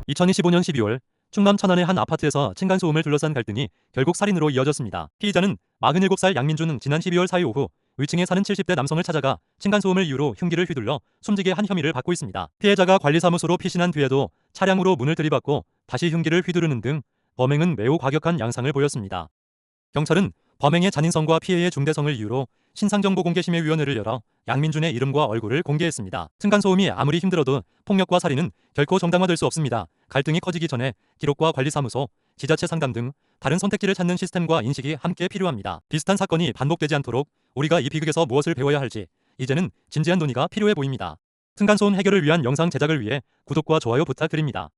2025년 12월 충남 천안의 한 아파트에서 층간소음을 둘러싼 갈등이 결국 살인으로 이어졌습니다. 피의자는 47살 양민준은 지난 12월 4일 오후 위층에 사는 70대 남성을 찾아가 층간소음을 이유로 흉기를 휘둘러 숨지게 한 혐의를 받고 있습니다. 피해자가 관리사무소로 피신한 뒤에도 차량으로 문을 들이받고 다시 흉기를 휘두르는 등 범행은 매우 과격한 양상을 보였습니다. 경찰은 범행의 잔인성과 피해의 중대성을 이유로 신상정보공개심의위원회를 열어 양민준의 이름과 얼굴을 공개했습니다. 층간소음이 아무리 힘들어도 폭력과 살인은 결코 정당화될 수 없습니다. 갈등이 커지기 전에 기록과 관리사무소, 지자체 상담 등 다른 선택지를 찾는 시스템과 인식이 함께 필요합니다. 비슷한 사건이 반복되지 않도록 우리가 이 비극에서 무엇을 배워야 할지 이제는 진지한 논의가 필요해 보입니다. 층간소음 해결을 위한 영상 제작을 위해 구독과 좋아요 부탁드립니다.